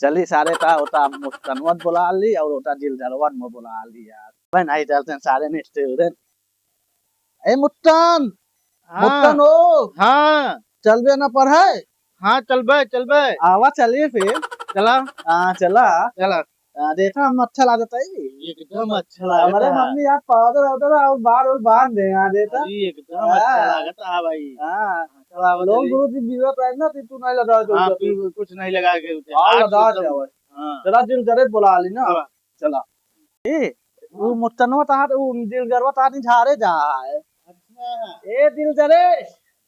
चली सारे ता होता मुस्कनवत बुला ली और होता दिल जरवन में बुला ली यार। भाई नहीं चलते हैं सारे ने स्टूडेंट। ए मुत्तन मुत्तन हाँ ओ हाँ चल बे ना पढ़े। हाँ चल बे आवा चलिए फिर। चला हाँ चला। चला देखा हम अच्छा लगता है। एकदम अच्छा हमारे लगता है। मम्मी यार पाउडर वाउडर और बाल और बांध दे यहाँ देता। अरे एकदम अच्छा लगता है भाई। हाँ चला लोग गुरु जी बीवे पहन ना तू नहीं लगा तो हाँ फिर कुछ नहीं लगा के हाँ लगा दे ओए। हाँ चला दिल जरे बुला ली ना। चला। चला ए वो मुत्तनवा तार वो दिल जरवा तार नहीं झारे जा है। अच्छा ए दिल जरे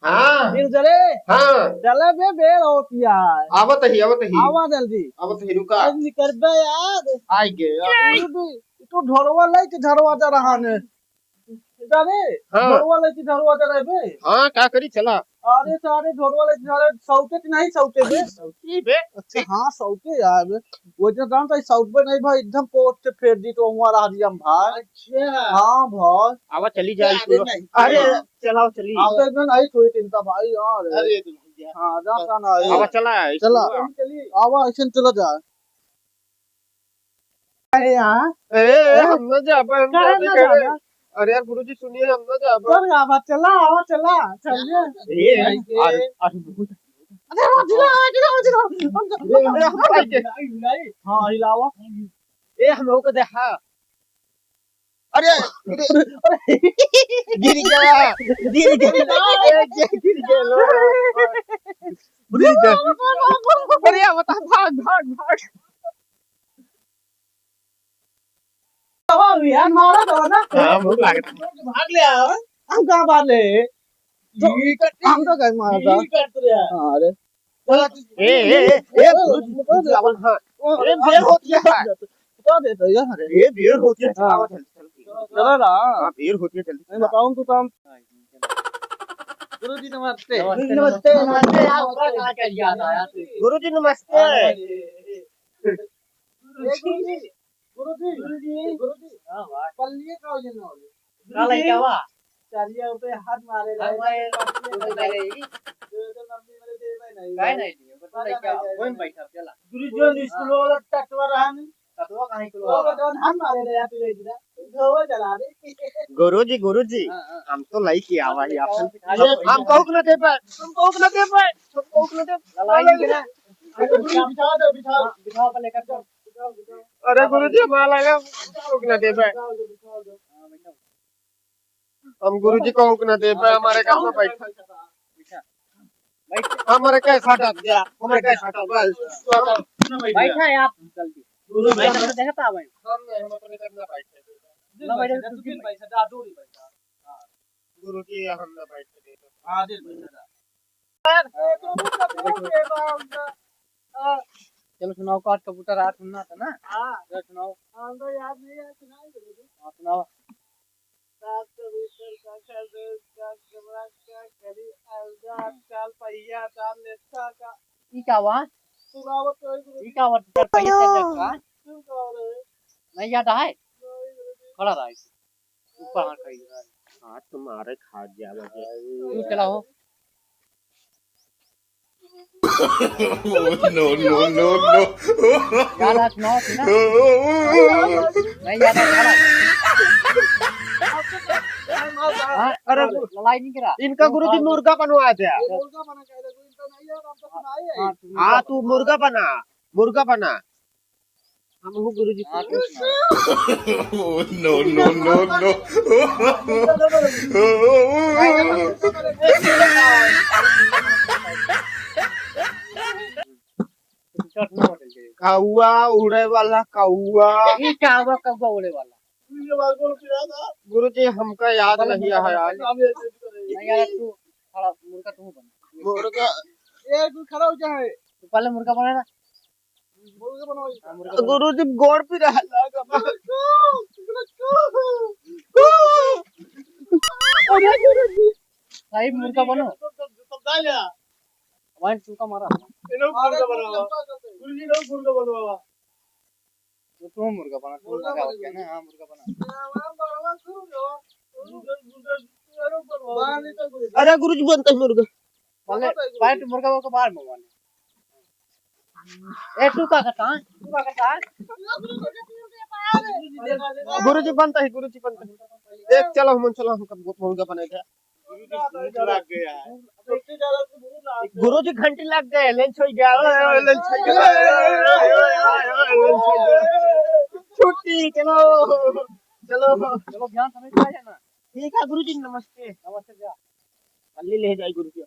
हाँ दिल जरे हाँ चले बे बेर होतिया है। आवत ही आवा जल्दी आवत ही रुका आज निकल बे यार। आई गए तू ढोलवा ले के झरवा जा रहा ने जाने हाँ। ढोलवा ले के झरवा जा रहे बे। हाँ क्या करी चला अरे सारे ढोलवा ले झरे सौते की नहीं सौते बे। की बे अच्छा हाँ सौते यार बे। वो जो जानता है सौत पे नहीं भाई एकदम पोस्ट से फेर दी तो हुआ रहा दिया हम भाई। अच्छा हाँ भाई आवा चली जाए अरे चलाओ चली आप तो एकदम नहीं सोई चिंता भाई यार। अरे हाँ जाता ना आवा चला चला आवा ऐसे चला जा। अरे यार ए हम न जा पर कहे ना जाना। अरे यार गुरुजी सुनिए हम न जा पर चल आवा चला चलिए। ए अरे अरे जिला हाँ हिलावा। ए हम लोग को देखा अरे गिर गया अरे बता भाग यार मारा तो ना। हाँ भूख लागत भाग लिया हम कहाँ भाग ले हम तो कहीं मारा था। हाँ अरे ए लावन हां अरे देर होती है बता देता यार। ये देर होती है चलाओ चलो ना हां देर होती है जल्दी मैं बताऊं तो काम। गुरुजी नमस्ते। नमस्ते नमस्ते यार ऊपर कहां चल गया था यार गुरुजी नमस्ते गुरुजी हां भाई पल्ली का हो जाना काला क्या हुआ चलिए ऊपर हाथ मारे हमारे काय नहीं बता क्या कोई बैठा चला गुरुजी स्कूल वाला टटवा रहा नहीं कतवा काहे को वो तो हम मारे रे यार तू इधर गोवा चला रे। गुरुजी हम तो लाई की आवाज आप हम कहू न दे पाए हम कहू न दे पाए हम कहू न दे लड़ाई के ना बिठाओ पर लेकर चल अरे गुरुजी हमारा लगा कहू न दे पाए हम गुरुजी कहू न दे पाए हमारे काम में बैठा हमारे कैसा हटा दिया हमारे कैसा हटा बस बैठा यार जल्दी गुरु भाई तो देखता है भाई हम अपने करना बैठे ना बैठे तू किन पैसा दा दूरी पैसा। हां गुरुजी हम ना बैठे हां दे पैसा दा चलो सुनाओ काट कबूतर रात सुनना था ना। हां सुनाओ हम तो याद नहीं है सुनाई हां सुनाओ। रात कबूतर का कर का कमरा का करी आजा चाल पहिया चाल लेता का ई का हुआ तू गावत तो ई का हुआ कर पहिया का तू का रे नहीं याद है खड़ा रहा ऊपर हाथ करी हाथ तुम्हारे खा गया मुझे तू चलाओ। no. याद है सुनाओ ना नहीं याद है अरे लड़ाई नहीं करा इनका गुरुजी मुर्गा बनवाया था मुर्गा बना के देखो इनका नहीं यार आप तो सुनाई है। हाँ तू मुर्गा बना हम गुरुजी No. कौआ उड़े वाला कौआ ये क्या हुआ कब उड़े वाला गुरुजी हमका याद नहीं है यार नहीं यार तू खड़ा मुर्गा तू बना मुर्गा ए तू खड़ा हो जा है तू पहले मुर्गा बना ना मुर्गा बनाओ गुरुजी गोड़ पे रहा अरे गुरुजी भाई मुर्गा बनो तब डाल वन टू का मारा मुर्गा बनावा गुरुजी लोग मुर्गा बनवावा तू मुर्गा बना तू लगा ओके ना हां मुर्गा बना अरे गुरुजी बनता है मुर्गा पहले मुर्गा को बाहर मंगवाने ए तू का करता है? गुरुजी बनता है, गुरुजी बनता है। एक चलो हम चलो, हम कब मुर्गा बनेगा। लग गया है। गुरुजी घंटी लग गए, लेंस हो गया, लेंस हो गया, छुट्टी। चलो चलो चलो ध्यान समझ में आ जाना। ठीक है गुरुजी, नमस्ते। नमस्ते जा। कल ले जाए गुरुजी।